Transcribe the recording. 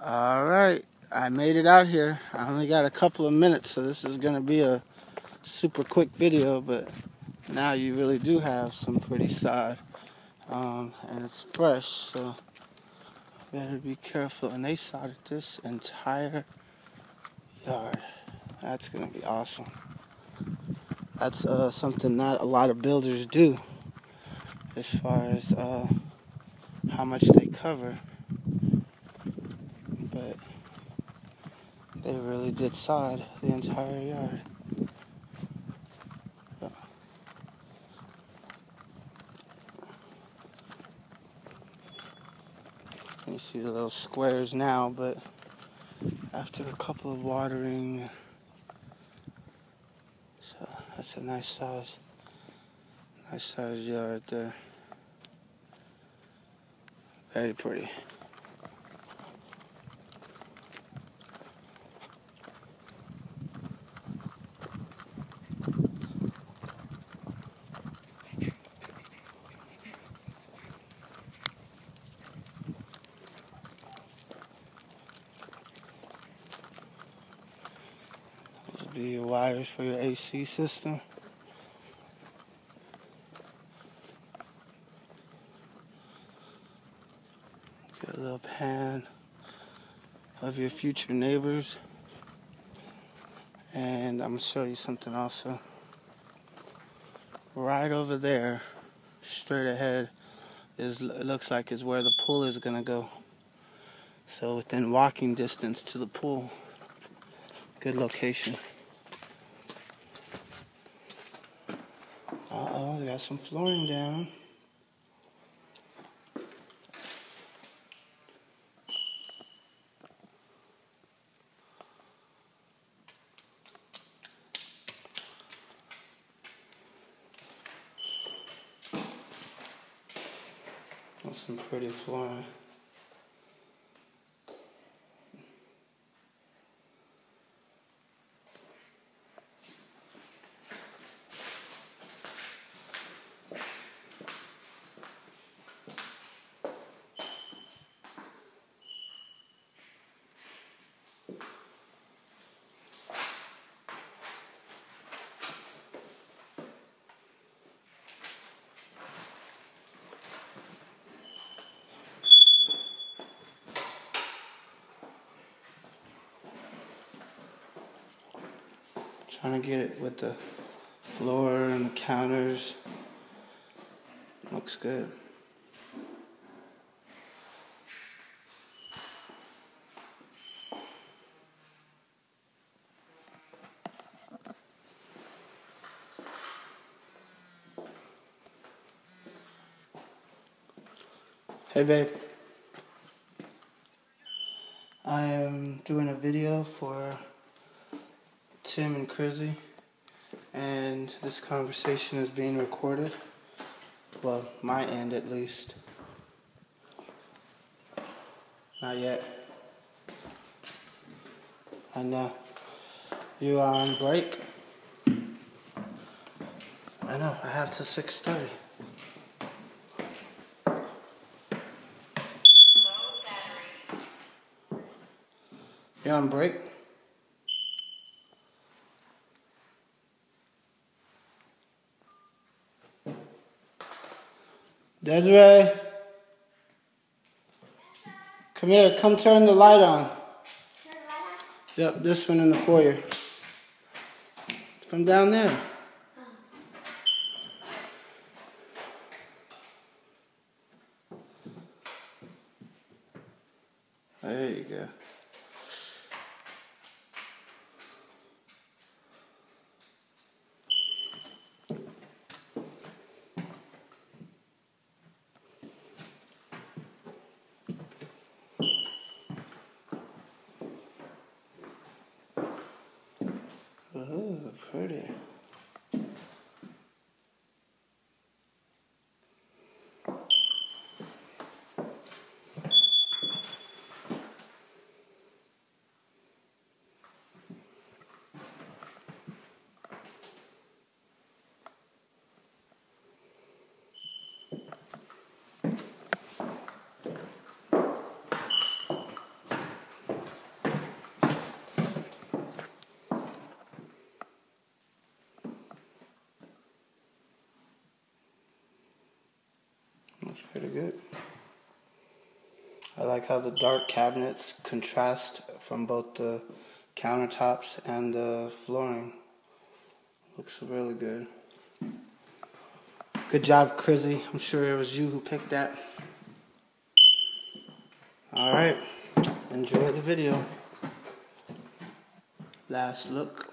Alright, I made it out here. I only got a couple of minutes, so this is going to be a super quick video, but now you really do have some pretty sod. And it's fresh, so better be careful. And they sodded this entire yard. That's going to be awesome. That's something not a lot of builders do as far as how much they cover. But they really did sod the entire yard. You see the little squares now, but after a couple of watering, so that's a nice size yard there. Very pretty. Those will be your wires for your AC system. Get a little pan of your future neighbors. And I'm going to show you something also. Right over there, straight ahead, it looks like is where the pool is going to go. So within walking distance to the pool. Good location. Uh-oh, they got some flooring down. That's some pretty flooring. Trying to get it with the floor and the counters. Looks good. Hey babe. I am doing a video for Tim and Crizzy, and this conversation is being recorded. Well, my end at least. Not yet. I know. You are on break? I know, I have till 6:30. You're on break? Desiree? Come here, come turn the light on. Yep, this one in the foyer. From down there. There you go. Oh, pretty. Looks pretty good. I like how the dark cabinets contrast from both the countertops and the flooring. Looks really good. Good job, Crizzy. I'm sure it was you who picked that. Alright, enjoy the video. Last look.